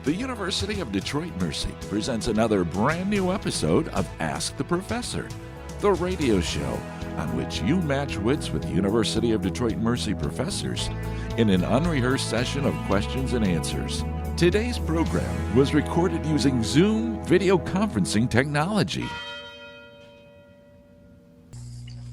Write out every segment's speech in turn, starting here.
The University of Detroit Mercy presents another brand new episode of Ask the Professor, the radio show on which you match wits with University of Detroit Mercy professors in an unrehearsed session of questions and answers. Today's program was recorded using Zoom video conferencing technology.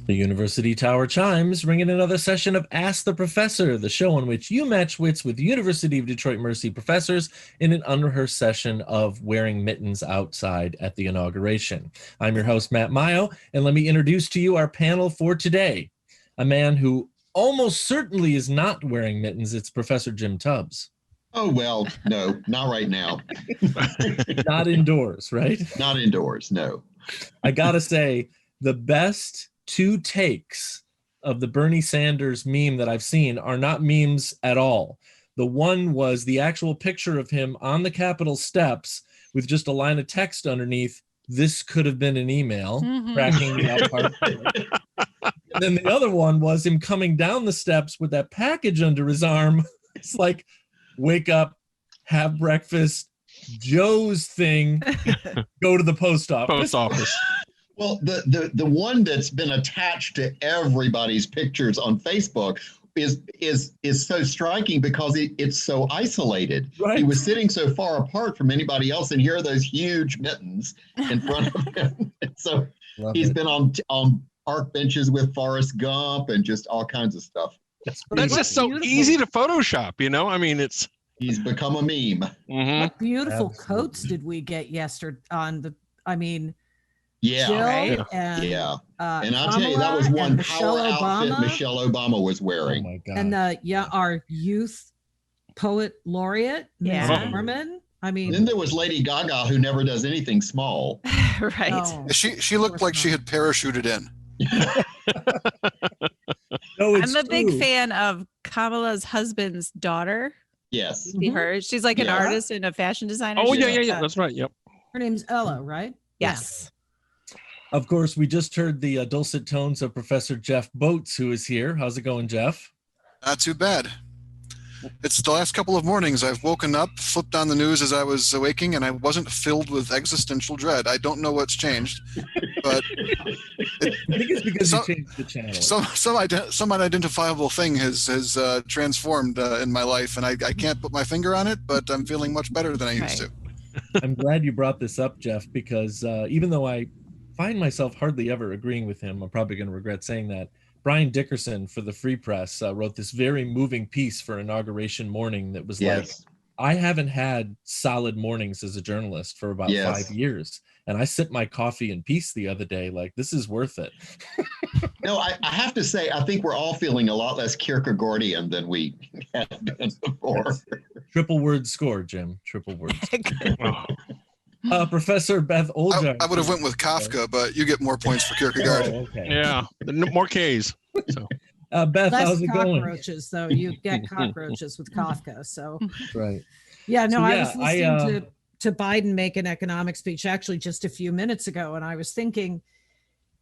The University Tower chimes, ringing another session of Ask the Professor, the show on which you match wits with University of Detroit Mercy professors in an unrehearsed session of wearing mittens outside at the inauguration. I'm your host, Matt Mayo, and let me introduce to you our panel for today. A man who almost certainly is not wearing mittens. It's Professor Jim Tubbs. Oh, well, no, not right now. Not indoors, right? Not indoors, no. I gotta say, the best two takes of the Bernie Sanders meme that I've seen are not memes at all. The one was the actual picture of him on the Capitol steps with just a line of text underneath, "This could have been an email," cracking me up heartfully. And then the other one was him coming down the steps with that package under his arm. It's like, wake up, have breakfast, Joe's thing, go to the post office. Well, the one that's been attached to everybody's pictures on Facebook is so striking because it's so isolated. Right. He was sitting so far apart from anybody else, and here are those huge mittens in front of him. So he's been on park benches with Forrest Gump and just all kinds of stuff. That's just so easy to Photoshop, you know? I mean, He's become a meme. Mm-hmm. What beautiful Absolutely. coats did we get yesterday on the, Yeah. Jill right. and And I'll tell you, that was Kamala one and Michelle power outfit Obama. Michelle Obama was Oh wearing. my God. And our youth poet laureate, Ms. Yeah. Norman. And then there was Lady Gaga, who never does anything small. Right. no. She looked like she had parachuted in. No, it's I'm a big true. fan of Kamala's husband's daughter. Yes. See her? She's like an Yeah. artist and a fashion designer. Oh, She's yeah, like yeah, yeah. that. That's right. Yep. Her name's Ella, right? Yes. Of course, we just heard the dulcet tones of Professor Jeff Boats, who is here. How's it going, Jeff? Not too bad. It's the last couple of mornings I've woken up, flipped on the news as I was waking, and I wasn't filled with existential dread. I don't know what's changed, but I think it's because So- you changed the channel. some unidentifiable thing has transformed in my life, and I can't put my finger on it, but I'm feeling much better than I used to. I'm glad you brought this up, Jeff, because even though I find myself hardly ever agreeing with him, I'm probably going to regret saying that. Brian Dickerson for the Free Press wrote this very moving piece for inauguration morning that was like, Yes. I haven't had solid mornings as a journalist for about Yes. 5 years. And I sipped my coffee in peace the other day. Like, this is worth it. No, I have to say, I think we're all feeling a lot less Kierkegaardian than we have been before. Triple word score, Jim. Triple word. Oh, Professor Beth Oljar. I would have went with Kafka, but you get more points for Kierkegaard. Oh, okay. yeah. More K's. So. Beth, Less how's it going? cockroaches, though. You get cockroaches with Kafka. So, Right. yeah, no, So, I was yeah, listening to Biden make an economic speech actually just a few minutes ago, and I was thinking,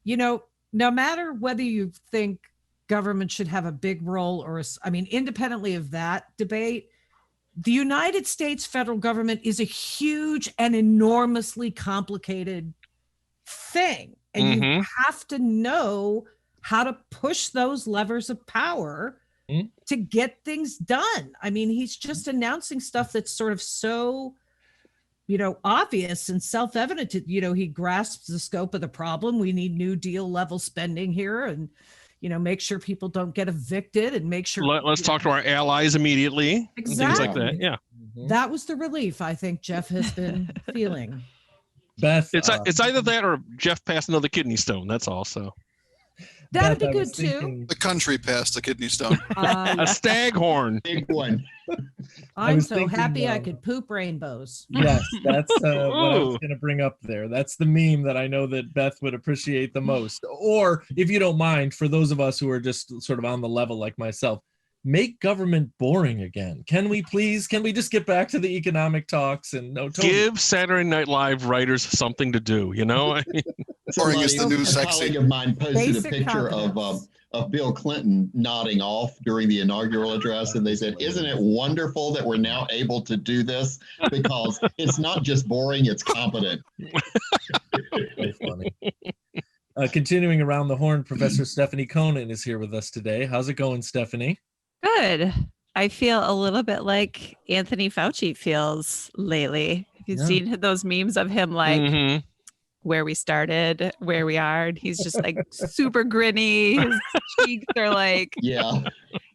no matter whether you think government should have a big role or, independently of that debate, the United States federal government is a huge and enormously complicated thing. And you have to know how to push those levers of power to get things done. He's just announcing stuff that's sort of so, obvious and self-evident. He grasps the scope of the problem. We need New Deal level spending here and, make sure people don't get evicted and make sure. Let's talk to our allies immediately. Exactly. Things like that. Yeah. That was the relief I think Jeff has been feeling. Beth. It's either that or Jeff passed another kidney stone. That's all. So That'd Beth, be I was good too. thinking- The country passed the kidney stone. a staghorn. Big one. I'm was so thinking, happy I could poop rainbows. Yes, that's what I was Ooh. going to bring up there. That's the meme that I know that Beth would appreciate the most. Or, if you don't mind, for those of us who are just sort of on the level like myself, make government boring again. Can we please? Can we just get back to the economic talks and Give Saturday Night Live writers something to do. I mean, Boring is the new A sexy. colleague of mine posted Basic a picture of competence. of Bill Clinton nodding off during the inaugural address. And they said, isn't it wonderful that we're now able to do this? Because it's not just boring, it's competent. So funny. Continuing around the horn, Professor Stephanie Conant is here with us today. How's it going, Stephanie? Good. I feel a little bit like Anthony Fauci feels lately. Have you seen those memes of him like where we started, where we are? And he's just like super grinny. His cheeks are like, yeah.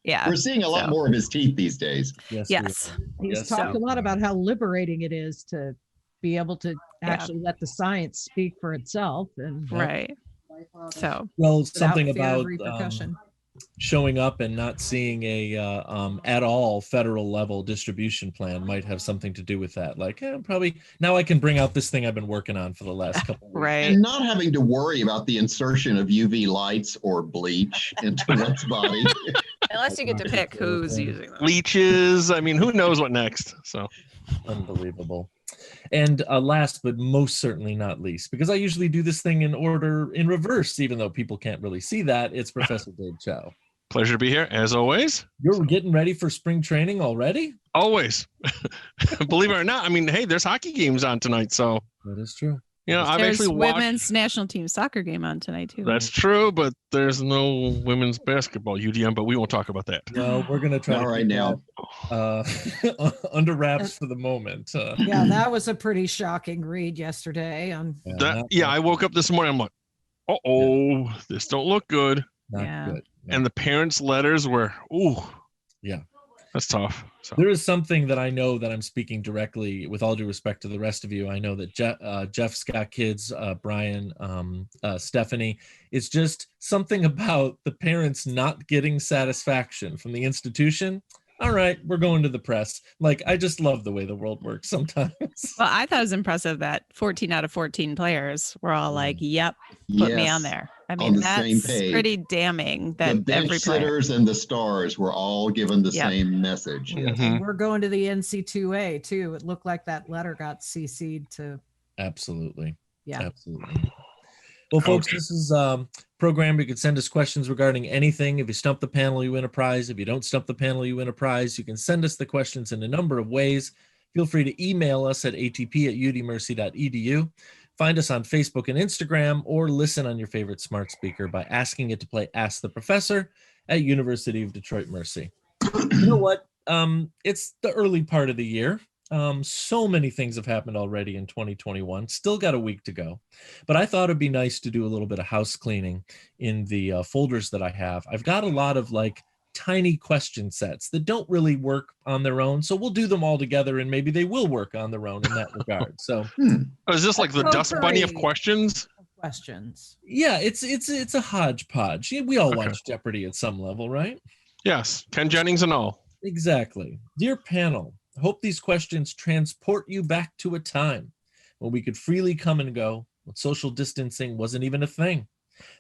We're seeing a lot more of his teeth these days. Yes. He's talked a lot about how liberating it is to be able to actually let the science speak for itself. And right. So, well, something about repercussion. Showing up and not seeing a at all federal level distribution plan might have something to do with that. Like, probably now I can bring out this thing I've been working on for the last couple of weeks. Right. And not having to worry about the insertion of UV lights or bleach into one's body. Unless you get to pick who's using them. Leeches. I mean, who knows what next? So unbelievable. And last but most certainly not least, because I usually do this thing in order in reverse, even though people can't really see that, it's Professor Dave Chow. Pleasure to be here, as always. You're getting ready for spring training already? Always. Believe it or not, I mean, hey, there's hockey games on tonight, so. That is true. You know, I've There's actually watched. women's national team soccer game on tonight, too. That's true, but there's no women's basketball, UDM, but we won't talk about that. No, we're going to try All to right now. Under wraps for the moment. Yeah, that was a pretty shocking read yesterday. I woke up this morning, I'm like, this don't look good. Not good. No. And the parents' letters were, yeah, that's tough. So. There is something that I know that I'm speaking directly, with all due respect to the rest of you. I know that Jeff's got kids, Brian, Stephanie. It's just something about the parents not getting satisfaction from the institution. All right, we're going to the press. Like, I just love the way the world works sometimes. Well, I thought it was impressive that 14 out of 14 players were all like, yep, put me on there. I mean, that's pretty damning that the bench every player. sitters and the stars were all given the same message. And we're going to the NC2A too. It looked like that letter got CC'd to. Absolutely. Yeah. Absolutely. Well, folks, this is a program. You can send us questions regarding anything. If you stump the panel, you win a prize. If you don't stump the panel, you win a prize. You can send us the questions in a number of ways. Feel free to email us at atp@udmercy.edu. Find us on Facebook and Instagram, or listen on your favorite smart speaker by asking it to play Ask the Professor at University of Detroit Mercy. You know what? It's the early part of the year. So many things have happened already in 2021. Still got a week to go. But I thought it'd be nice to do a little bit of house cleaning in the folders that I have. I've got a lot of tiny question sets that don't really work on their own. So we'll do them all together, and maybe they will work on their own in that regard. So is this like the dust bunny of questions? Yeah, it's a hodgepodge. We all watch Jeopardy at some level, right? Yes, Ken Jennings and all. Exactly. Dear panel, I hope these questions transport you back to a time when we could freely come and go, when social distancing wasn't even a thing.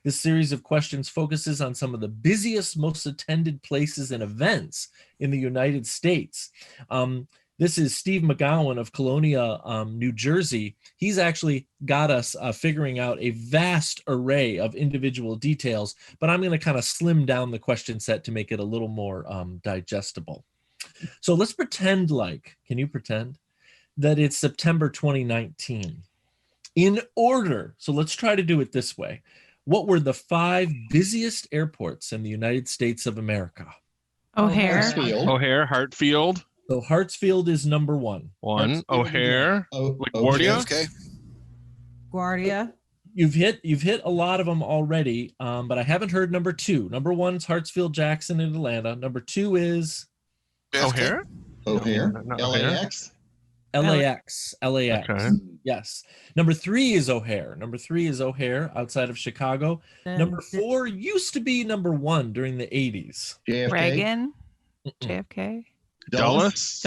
This series of questions focuses on some of the busiest, most attended places and events in the United States. This is Steve McGowan of Colonia, New Jersey. He's actually got us figuring out a vast array of individual details, but I'm going to kind of slim down the question set to make it a little more digestible. So let's pretend can you pretend that it's September 2019? In order, so let's try to do it this way. What were the 5 busiest airports in the United States of America? O'Hare. Hartsfield. So Hartsfield is number 1. O'Hare. LaGuardia. LaGuardia. You've hit a lot of them already, but I haven't heard number 2. Number 1 is Hartsfield Jackson in Atlanta. Number 2 is O'Hare. LAX. LAX. Okay. Yes. Number 3 is O'Hare. Outside of Chicago. Number 4 used to be number 1 during the 80s. JFK. Reagan. JFK. Dulles.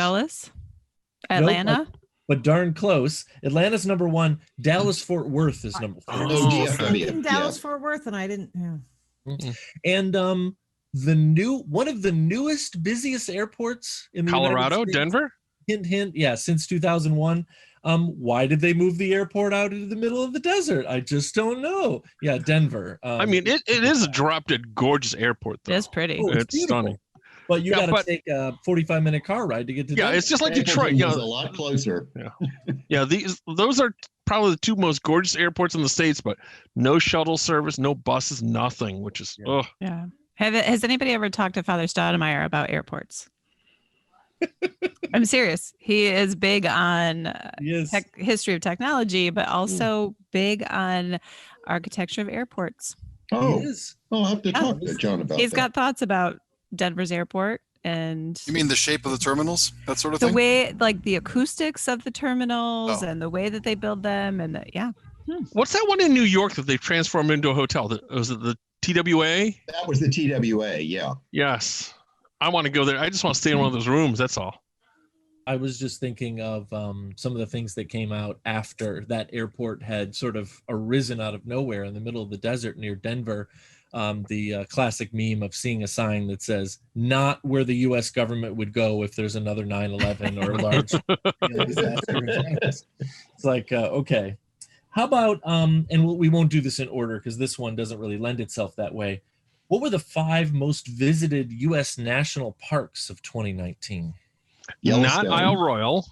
Atlanta. Nope, but darn close. Atlanta's number 1. Dallas-Fort Worth is number 3. DFW. Dallas-Fort Worth, and I didn't. Yeah. And one of the newest, busiest airports in the Colorado, United States, Denver. Hint, yeah, since 2001, Why did they move the airport out into the middle of the desert? I just don't know. Yeah, Denver. I mean, it is a drop-dead gorgeous airport, though. It's pretty. Oh, It's beautiful. stunning. But you Yeah, got to take a 45-minute car ride to get to Denver. It's just like Stapleton Detroit. was a lot closer. Yeah, those are probably the two most gorgeous airports in the States, but no shuttle service, no buses, nothing, which is Yeah. Has anybody ever talked to Father Stoudemire about airports? I'm serious. He is big on history of technology, but also big on architecture of airports. Oh, I'll have to talk to John about that. He's got thoughts about Denver's airport. And you mean the shape of the terminals, that sort of the thing? way, like the acoustics of the terminals and the way that they build them, and What's that one in New York that they've transformed into a hotel? Was it the TWA? That was the TWA, yeah. Yes. I want to go there. I just want to stay in one of those rooms. That's all. I was just thinking of some of the things that came out after that airport had sort of arisen out of nowhere in the middle of the desert near Denver. The classic meme of seeing a sign that says, not where the U.S. government would go if there's another 9/11 or a large disaster. It's like, okay. How about, and we won't do this in order because this one doesn't really lend itself that way. What were the 5 most visited U.S. national parks of 2019? Not Isle Royal.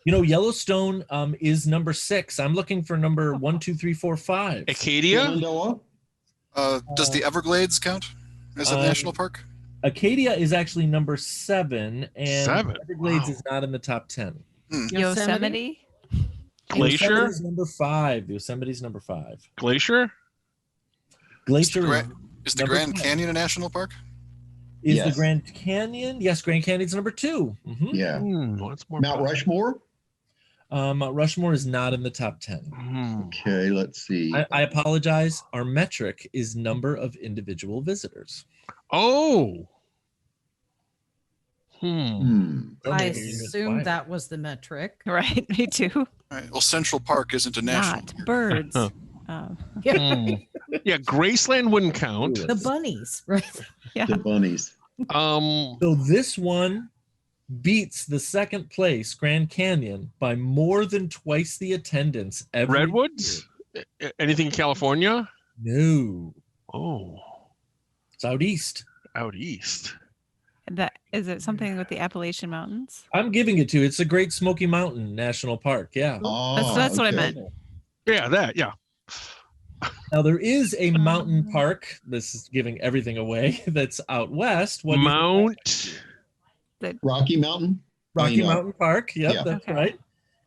Yellowstone is number 6. I'm looking for number 1, 2, 3, 4, 5. Acadia? Does the Everglades count as a national park? Acadia is actually number 7, and Everglades is not in the top 10. Yosemite? Glacier? Yosemite's number 5. Yosemite's number 5. Glacier? Glacier is the Grand Canyon a national park? Is the Grand Canyon? Yes, Grand Canyon's number 2. Mm-hmm. Yeah. What's more Mount Rushmore? Mount Rushmore is not in the top 10. Okay, let's see. I apologize. Our metric is number of individual visitors. I assumed that was the metric. Right, me too. All right. Well, Central Park isn't a national Not park. birds. Yeah, Graceland wouldn't count. The bunnies, right? Yeah. The bunnies. So this one beats the second place Grand Canyon by more than twice the attendance every Redwoods? Anything in California? No. Oh. It's out east. Out east. That is it something with the Appalachian Mountains? I'm giving it to you. It's the Great Smoky Mountain National Park. Yeah. That's what I meant. Yeah, that, yeah. Now there is a mountain park. This is giving everything away. That's out west. Rocky Mountain? Rocky Mountain Park. Yep, that's right.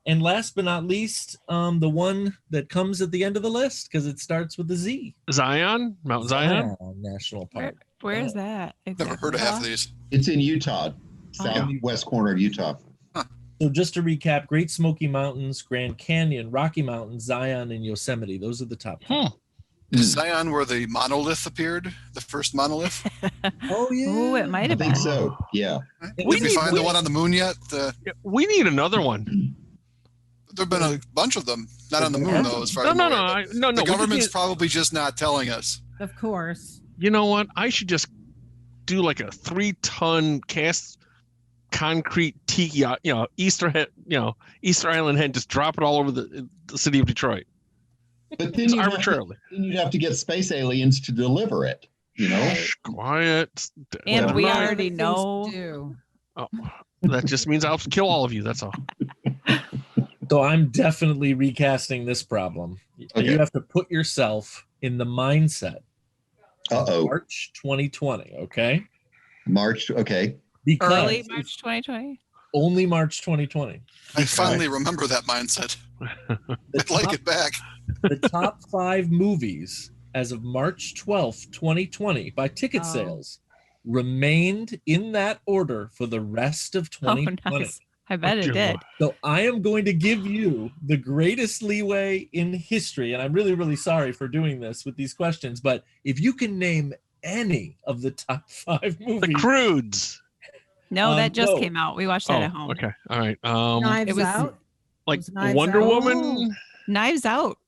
And last but not least, the one that comes at the end of the list because it starts with the Z. Zion? Mount Zion? National Park. Where is that? Exactly? Never heard of half of these. It's in Utah, southwest corner of Utah. So just to recap, Great Smoky Mountains, Grand Canyon, Rocky Mountain, Zion, and Yosemite. Those are the top 10. Is Zion where the monolith appeared? The first monolith? Oh, yeah. Oh, it might have been. I think so, yeah. Did we find the one on the moon yet? We need another one. There have been a bunch of them. Not on the moon, though, as far as No. The government's probably just not telling us. Of course. You know what? I should just do like a 3-ton cast concrete tiki, Easter Island head, just drop it all over the city of Detroit. But then arbitrarily. You'd have to get space aliens to deliver it, Shh, quiet. And we already know. Oh, that just means I'll kill all of you. That's all. So I'm definitely recasting this problem. Okay. You have to put yourself in the mindset of March 2020, okay? March, okay. Because early March 2020? Only March 2020. I finally remember that mindset. I'd like it back. The top 5 movies as of March 12th, 2020 by ticket sales remained in that order for the rest of 2020. Oh, nice. I bet it did. So I am going to give you the greatest leeway in history, and I'm really, really sorry for doing this with these questions, but if you can name any of the top 5 movies. The Croods. No, that just came out. We watched that at home. Okay. All right. Knives Out? Like Knives Wonder Out? Woman? Knives Out.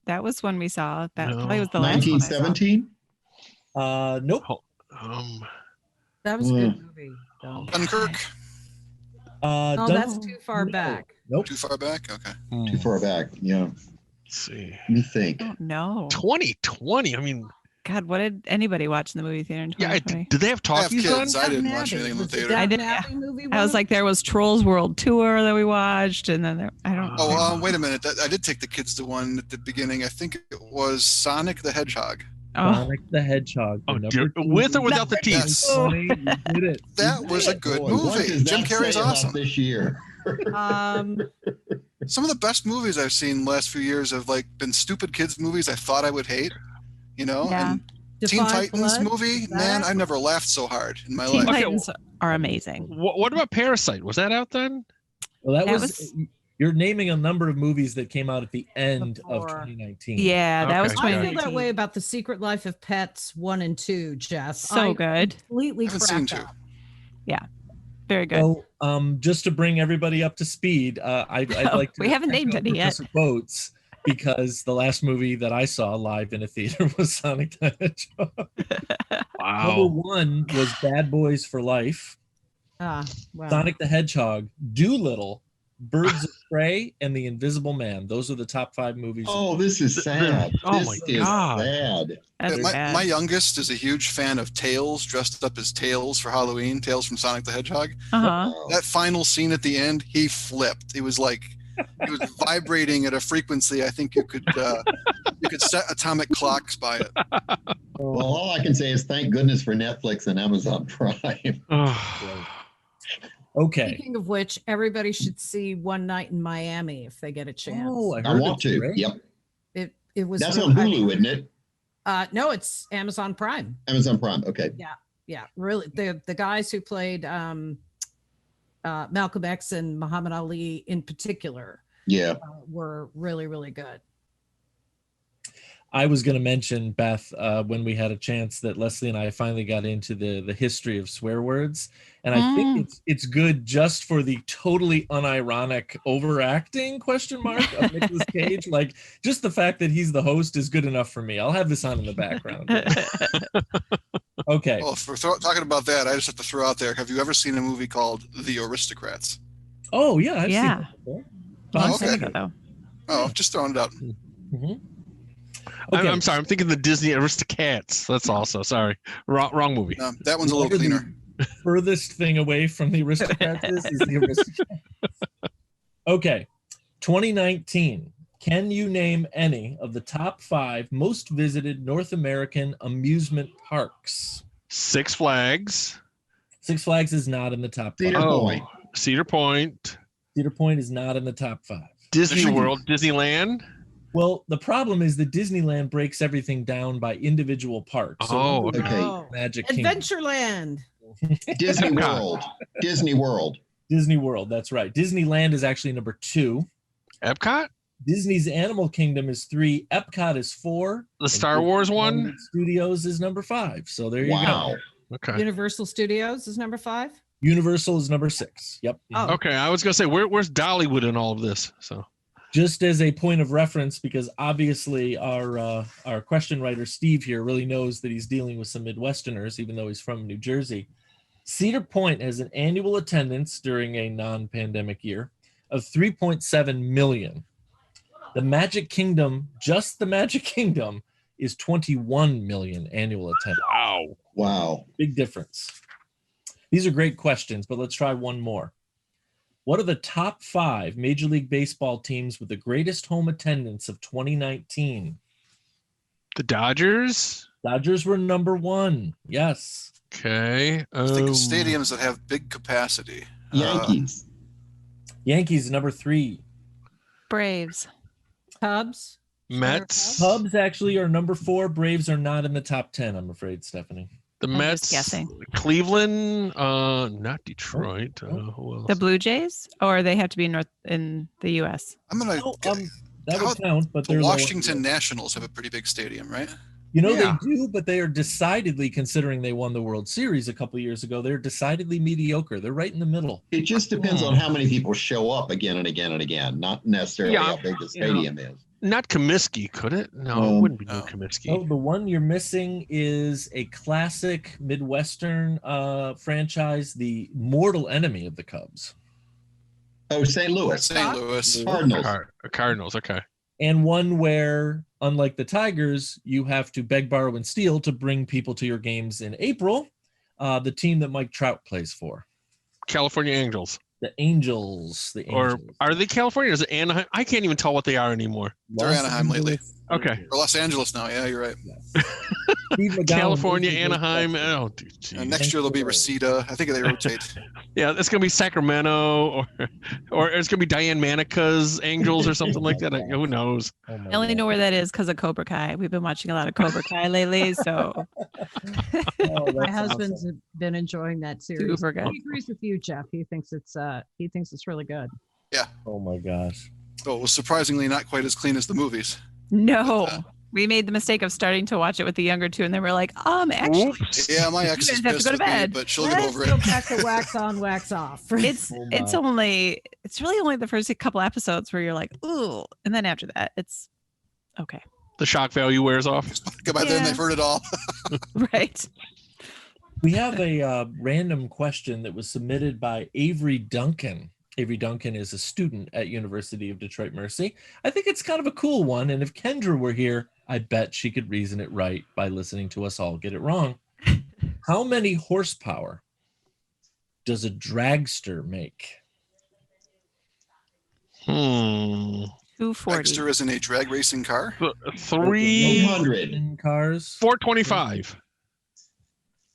That was when we saw. That probably was the last one. 1917? Nope. That was a good movie. Though. Dunkirk. Oh, that's too far back. Nope. Too far back? Okay. Too far back. Yeah. Let's see. Let me think. Oh, no. 2020. I mean, God, what did anybody watch in the movie theater in yeah. 2020? Did they have I have talkies on? kids. I didn't watch Abbey. anything in the Was the theater. I Downton did- Abbey movie. I was like, there was Trolls World Tour that we watched, and then I don't. Oh, wait a minute. I did take the kids to one at the beginning. I think it was Sonic the Hedgehog. Sonic the Hedgehog. Oh, number dear. 2. With or without the teeth? Yes. Funny, you did it. That You was did a it. good Boy, what movie. does Jim that Carrey's say about awesome. this year. Some of the best movies I've seen the last few years have like been stupid kids movies I thought I would hate. You know, Yeah. and Teen Defy Titans Blood? movie, Is man, that- I never laughed so hard in my Teen life. Okay, Titans are amazing. What about Parasite? Was that out then? Well, that That was. You're naming a number of movies that came out at the end of Before. 2019. Yeah, that was Okay. I feel 2019. that way about The Secret Life of Pets 1 and 2, Jeff. So I good. Completely I haven't seen cracked two. up. Very good. So, just to bring everybody up to speed, I'd like to. We haven't named echo any yet. Professor Boats, because the last movie that I saw live in a theater was Sonic the Hedgehog. Number Wow. 1 was Bad Boys for Life, Ah, wow. Sonic the Hedgehog, Doolittle, Birds of Prey, and The Invisible Man. Those are the top 5 movies. Oh, this is sad. Oh This my is God. sad. That's my, bad. my youngest is a huge fan of Tails, dressed up as Tails for Halloween, Tails from Sonic the Hedgehog. Uh-huh. Wow. That final scene at the end, he flipped. It was like it was vibrating at a frequency I think you could set atomic clocks by it. Well, all I can say is thank goodness for Netflix and Amazon Prime. Okay. Speaking of which, everybody should see One Night in Miami if they get a chance. Oh, I heard want it's to. great. Yep. It was That's really- on I mean, Hulu, isn't it? no, it's Amazon Prime. Amazon Prime. Okay. Yeah, really. The guys who played Malcolm X and Muhammad Ali in particular Yeah. were really, really good. I was going to mention, Beth, when we had a chance, that Leslie and I finally got into the history of swear words, and I think it's good just for the totally unironic overacting of Nicolas Cage. Like, just the fact that he's the host is good enough for me. I'll have this on in the background. Okay. Well, if we're talking about that, I just have to throw out there. Have you ever seen a movie called The Aristocrats? Oh yeah, I've Yeah. seen that before. Long okay. time ago, though. Oh, just throwing it out. Mhm. Okay. I'm sorry. I'm thinking the Disney Aristocats. That's also sorry. Wrong movie. No, that one's a little Whatever the cleaner. Furthest thing away from the Aristocrats is the Aristocrats. Okay, 2019. Can you name any of the top 5 most visited North American amusement parks? Six Flags. Six Flags is not in the top 5. Cedar Point. Cedar Point. Cedar Point is not in the top 5. Disney Michigan. World. Disneyland. Well, the problem is that Disneyland breaks everything down by individual parks. Oh, number okay. one is Magic Kingdom. Adventureland. Disney Epcot. World. Disney World. Disney World, that's right. Disneyland is actually number 2. Epcot. Disney's Animal Kingdom is 3. Epcot is 4. The Star Wars one. Hollywood Studios is number 5. So there you Wow. go. Okay. Universal Studios is number 5. Universal is number 6. Yep. Oh. Okay. I was gonna say where's Dollywood in all of this? So Just as a point of reference, because obviously our question writer Steve here really knows that he's dealing with some Midwesterners, even though he's from New Jersey. Cedar Point has an annual attendance during a non-pandemic year of 3.7 million. The Magic Kingdom, just the Magic Kingdom, is 21 million annual attendance. wow. Wow. Big difference. These are great questions, but let's try one more. What are the top 5 Major League Baseball teams with the greatest home attendance of 2019? The Dodgers. Dodgers were number 1. Yes. Okay. I think of stadiums that have big capacity. Yankees. Yankees number 3. Braves. Cubs. Mets. Cubs actually are number 4. Braves are not in the top 10, I'm afraid, Stephanie. The I'm Mets. just guessing. Cleveland. Not Detroit. Who else? The Blue Jays, or they have to be in the U.S. I'm gonna. Oh, that How- would count, but the they're lower. Washington Nationals have a pretty big stadium, right? You know, Yeah. they do, but they are decidedly, considering they won the World Series a couple years ago, they're decidedly mediocre. They're right in the middle. It just depends on how many people show up again and again and again, not necessarily Yeah, how big the stadium is. Not Comiskey, could it? No, it wouldn't be no no. Comiskey. Oh, the one you're missing is a classic Midwestern franchise, the mortal enemy of the Cubs. Oh, St. Louis. St. Louis. Cardinals. Cardinals. Okay. And one where, unlike the Tigers, you have to beg, borrow, and steal to bring people to your games in April. The team that Mike Trout plays for. California Angels. The Angels. Or are they California? Or is it Anaheim? I can't even tell what they are anymore. They're Anaheim lately. Okay. Or Los Angeles now. Yeah, you're right. Yes. California, Anaheim. Oh, dude, Next year they'll be Reseda. I think they rotate. yeah, it's gonna be Sacramento, or it's gonna be Diane Manica's Angels or something like that. Who knows? Oh I only know where that is because of Cobra Kai. We've been watching a lot of Cobra Kai lately, so My husband's been enjoying that series. Super good. He agrees with you, Jeff. He thinks it's really good. Yeah. Oh my gosh. So it was surprisingly not quite as clean as the movies. no. We made the mistake of starting to watch it with the younger two, and then we're like, actually, Yeah, my ex is You guys have to pissed go to with me, bed. but she'll Let's get over go it. back to wax on, wax off. it's Oh it's really only the first couple episodes where you're like, ooh, and then after that, it's okay. The shock value wears off. By then they've heard it all. Right. We have a random question that was submitted by Avery Duncan. Avery Duncan is a student at University of Detroit Mercy. I think it's kind of a cool one, and if Kendra were here, I bet she could reason it right by listening to us all get it wrong. How many horsepower does a dragster make? 240. Dexter isn't a drag racing car. 800. In cars? 425.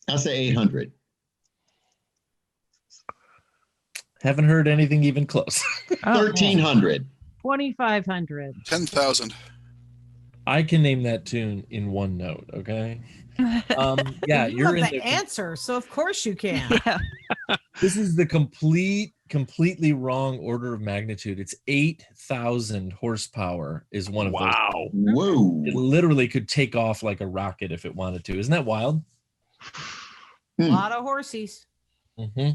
I'll say 800. Haven't heard anything even close. 1,300. 2,500. 10,000. I can name that tune in one note, okay? Yeah, You you're in have the the answer, so of course you can. Yeah. This is the completely wrong order of magnitude. It's 8,000 horsepower is one of those. Wow. Whoa. It literally could take off like a rocket if it wanted to. Isn't that wild? A lot of horsies. Mm-hmm.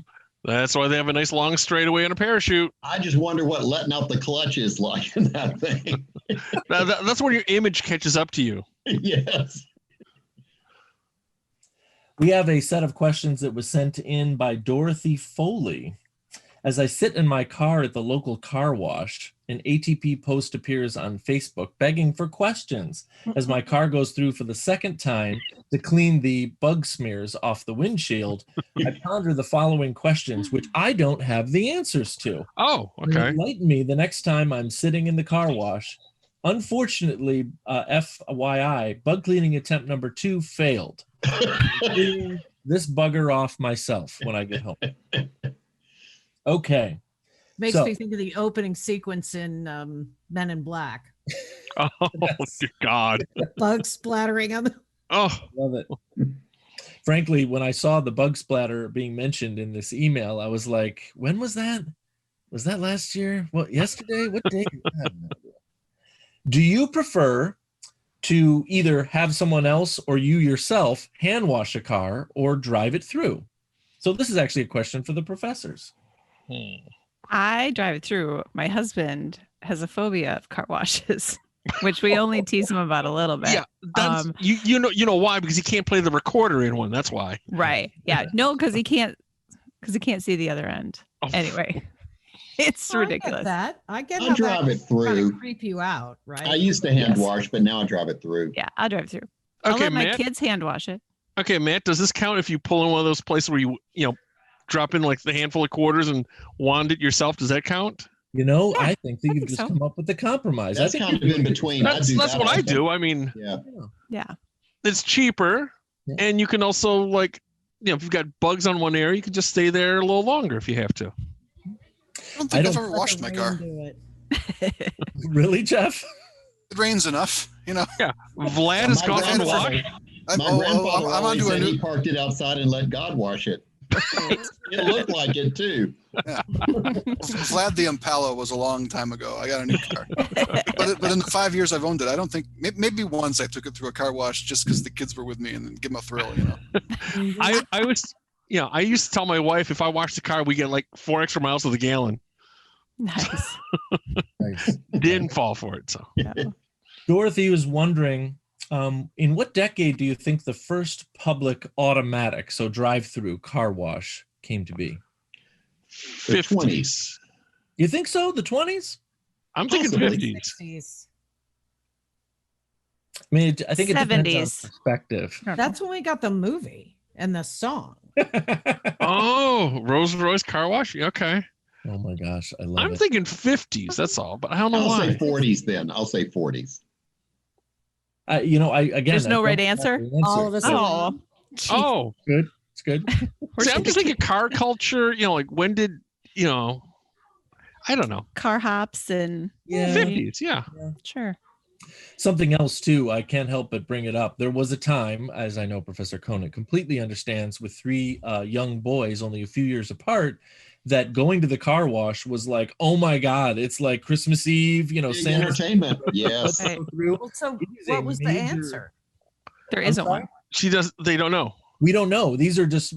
That's why they have a nice long straightaway and a parachute. I just wonder what letting out the clutch is like in that thing. That's when your image catches up to you. Yes. We have a set of questions that was sent in by Dorothy Foley. As I sit in my car at the local car wash, an ATP post appears on Facebook begging for questions. As my car goes through for the second time to clean the bug smears off the windshield, I ponder the following questions, which I don't have the answers to. Oh, okay. Enlighten me the next time I'm sitting in the car wash. Unfortunately, FYI, bug cleaning attempt number 2 failed. Cleaning this bugger off myself when I get home. Okay. Makes So- me think of the opening sequence in Men in Black. Oh, dear God. Bugs splattering on the. Oh, Love it. Frankly, when I saw the bug splatter being mentioned in this email, I was like, when was that? Was that last year? Well, yesterday? What day? I have no idea. Do you prefer to either have someone else or you yourself hand wash a car or drive it through? So this is actually a question for the professors. I drive it through. My husband has a phobia of car washes, which we only tease him about a little bit. yeah. That's, you know why? Because he can't play the recorder in one. That's why. Right. Yeah. No, because he can't see the other end. Oh. Anyway, it's ridiculous. I get I how drive that it through. kind of creep you out, right? I used to hand Yes. wash, but now I drive it through. Yeah, I'll drive through. I'll Okay, let my Matt. kids hand wash it. Okay, Matt. Does this count if you pull in one of those places where you drop in like the handful of quarters and wand it yourself? Does that count? You know, Yeah, I think that you've think just so. come up with a compromise. That's I think kind of you're in doing between. That's that what I also. do. I mean, Yeah. Yeah. it's cheaper, Yeah. and you can also like, if you've got bugs on one area, you can just stay there a little longer if you have to. I don't think I've ever Let washed the my rain car. do it. Really, Jeff? It rains enough, you know. Yeah, Vlad has My gone on the grandfather- wash. I'm My grandfather I'm always onto a said he new. parked it outside and let God wash it. It looked like it too. Vlad the Impala was a long time ago. I got a new car, but in the 5 years I've owned it, I don't think maybe once I took it through a car wash just because the kids were with me and give them a thrill, you know. I was, I used to tell my wife if I wash the car, we get like 4 extra miles to the gallon. Nice. Nice. Didn't fall for it, so. Dorothy was wondering, in what decade do you think the first public automatic, so drive-through car wash, came to be? The 50s. You think so? The 20s? I'm thinking Possibly. 50s. 60s. I mean, I think it depends 70s. on perspective. That's when we got the movie and the song. Oh, Rolls Royce car wash. Okay. Oh my gosh, I love I'm it. thinking 50s. That's all, but I don't know I'll why. say 40s then. I'll say 40s. You know, again, There's no I right don't have answer? the All of us. Oh, Oh, Good. It's good. see, I'm just thinking car culture. You know, like when did I don't know. car hops and Yeah. 50s. Yeah. sure. Something else too, I can't help but bring it up. There was a time, as I know Professor Conant completely understands, with three young boys only a few years apart, that going to the car wash was like, oh my God, it's like Christmas Eve, Big Santa's entertainment. Yes. Right. through. Well, so It is what a was the major- answer? There I'm isn't sorry? one. They don't know. We don't know. These are just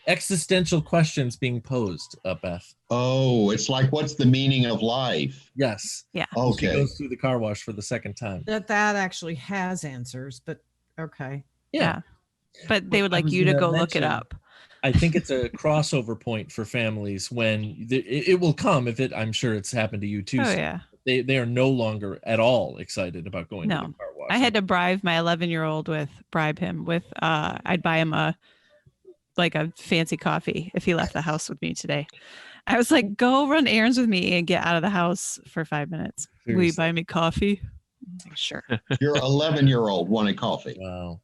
existential questions being posed, Beth. Oh, it's like, what's the meaning of life? Yes. She Okay. goes through the car wash for the second time. That actually has answers, but okay. Yeah. But they would I like was you to gonna go look it mention- up. I think it's a crossover point for families when it will come. If it, I'm sure it's happened to you too. Oh Steve. yeah. They are no longer at all excited about going to No. the car wash. I had to bribe my 11-year-old bribe him with I'd buy him a fancy coffee if he left the house with me today. I was like, go run errands with me and get out of the house for 5 minutes. Will you Seriously. buy me coffee? Like, sure. Your 11-year-old wanted coffee. Wow.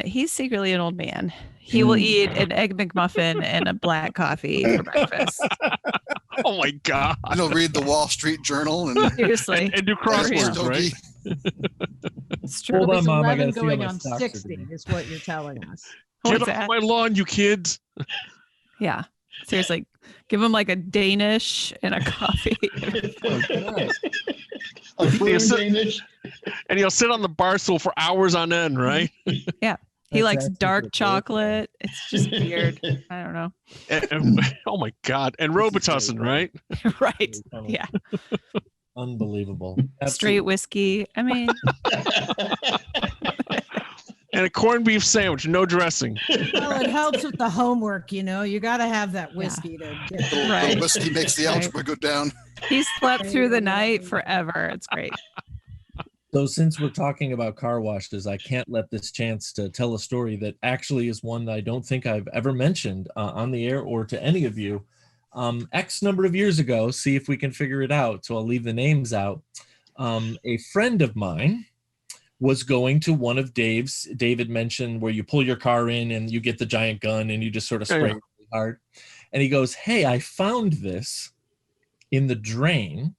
He's secretly an old man. He will eat an egg McMuffin and a black coffee for breakfast. Oh my God. And he'll read the Wall Street Journal and Seriously. And do That's crosswords, Stogie. right? It's true. Hold on, He's Mom. I 11 gotta see how going my on stocks are 60 doing. is what you're telling us. Get What's off that? my lawn, you kids. Yeah. Seriously. Give him like a Danish and a coffee. A true Yes. Danish. And he'll sit on the bar stool for hours on end, right? He That's likes actually dark pretty chocolate. It's just weird. I don't know. Oh my God. And Robitussin, right? Right. Yeah. Unbelievable. Straight Absolutely. whiskey. I mean, And a corned beef sandwich, no dressing. Well, it helps with the homework, you got to have that whiskey to get The Right. whiskey makes the Right. algebra go down. he slept through the night forever. It's great. So since we're talking about car washes, I can't let this chance to tell a story that actually is one that I don't think I've ever mentioned on the air or to any of you. X number of years ago, see if we can figure it out. So I'll leave the names out. A friend of mine was going to one of David mentioned where you pull your car in and you get the giant gun and you just sort of spray it really hard. And he goes, hey, I found this in the drain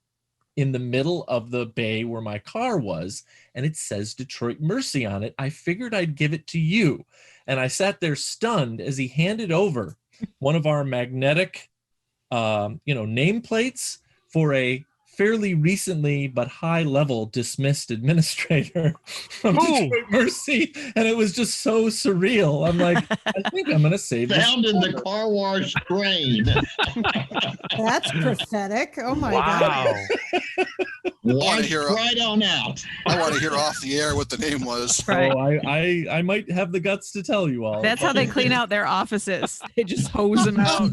in the middle of the bay where my car was, and it says Detroit Mercy on it. I figured I'd give it to you. And I sat there stunned as he handed over one of our magnetic nameplates for a fairly recently but high level dismissed administrator from Detroit Mercy, and it was just so surreal. I'm like, I think I'm gonna save this. Found in the car wash drain. That's prophetic. Oh my Wow. Wipe hear- right on out. I want to hear off the air what the name was. Right. So I might have the guts to tell you all. That's how they clean out their offices. They just hose them out.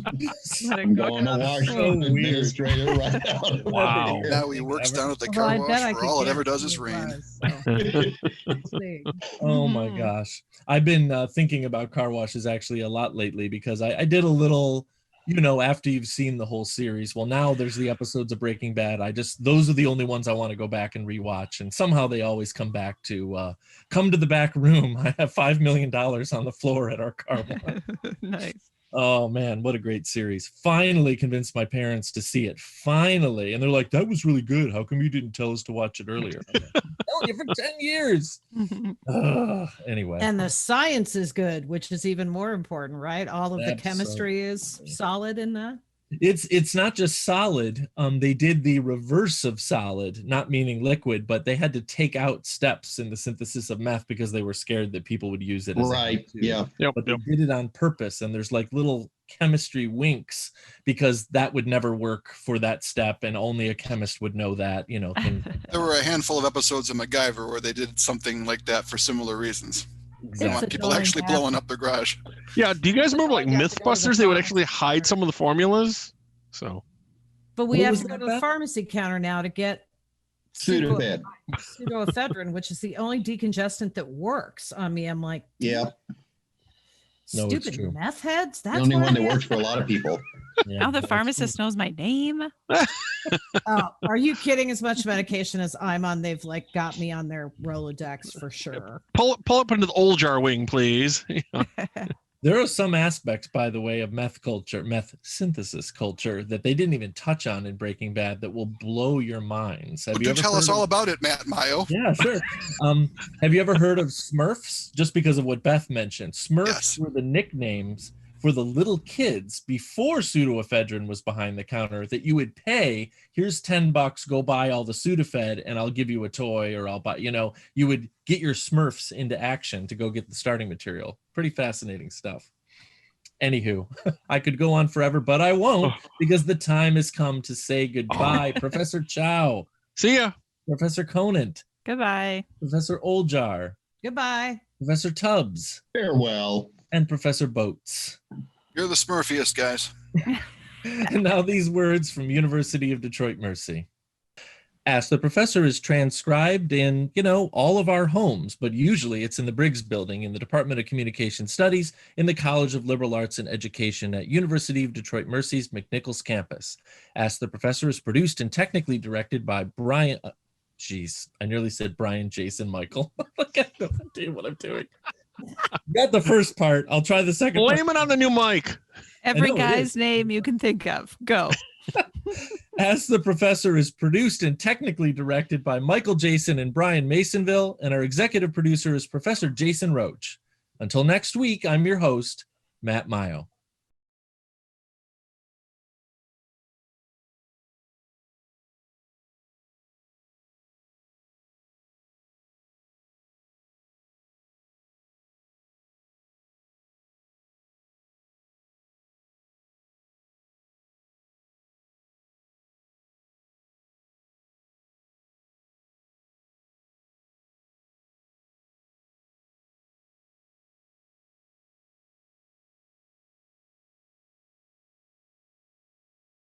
Let it I'm go going to down. wash So up weird. administrator right out. Wow. Now he works down at the God. Well, I car bet I wash where could all it guess ever does who is it rain. was, so. Let's see. Oh my Mhm. gosh. I've been thinking about car washes actually a lot lately because I did a little, after you've seen the whole series. Well, now there's the episodes of Breaking Bad. Those are the only ones I want to go back and rewatch. And somehow they always come back to come to the back room. I have $5 million on the floor at our car wash. Nice. Oh man, what a great series. Finally convinced my parents to see it. Finally. And they're like, that was really good. How come you didn't tell us to watch it earlier? I'm like, telling you for 10 years. Anyway. And the science is good, which is even more important, right? All of the Absolutely. chemistry is solid in that. It's not just solid. They did the reverse of solid, not meaning liquid, but they had to take out steps in the synthesis of meth because they were scared that people would use it as a Right. go-to. Yeah. Yep. But they did it on purpose, and there's like little chemistry winks because that would never work for that step, and only a chemist would know that. Things like There were a handful of episodes of MacGyver where they did something like that for similar reasons. They exactly. want people actually blowing up their garage. Yeah. Do you guys remember like You have to go to the Mythbusters? They would science actually hide some of the formulas. So But we What have was to go that, to the Beth? pharmacy counter now to get Sudafed. pseudoephedrine, which is the only decongestant that works on me. I'm like, Yeah, No, it's stupid true. meth heads. the That's only what one I that am? works for a lot of people. Yeah, Now the that's pharmacist knows my name. Oh, are you kidding? As much medication as I'm on, they've like got me on their Rolodex for sure. Pull up into the Oljar wing, please. There are some aspects, by the way, of meth synthesis culture that they didn't even touch on in Breaking Bad that will blow your minds. Have you ever Tell heard us of- all about it, Matt Mayo. Yeah, sure. Have you ever heard of Smurfs? Just because of what Beth mentioned. Smurfs Yes. were the nicknames for the little kids before pseudoephedrine was behind the counter that you would pay. Here's $10, go buy all the Sudafed and I'll give you a toy, or I'll buy, you would get your Smurfs into action to go get the starting material. Pretty fascinating stuff. Anywho, I could go on forever, but I won't, because the time has come to say goodbye. Professor Chow, See ya. Professor Conant, Goodbye. Professor Oljar, Goodbye. Professor Tubbs, Farewell. and Professor Boats. You're the Smurfiest, guys. And now these words from University of Detroit Mercy. Ask the Professor is transcribed in, all of our homes, but usually it's in the Briggs Building in the Department of Communication Studies in the College of Liberal Arts and Education at University of Detroit Mercy's McNichols campus. Ask the Professor is produced and technically directed by Brian. I nearly said Brian Jason Michael. I have no idea what I'm doing. Got the first part. I'll try the second part. Blame it on the new mic. Every know it guy's is. name you can think of. Go. Ask the Professor is produced and technically directed by Michael Jason and Brian Masonville, and our executive producer is Professor Jason Roach. Until next week, I'm your host, Matt Mayo.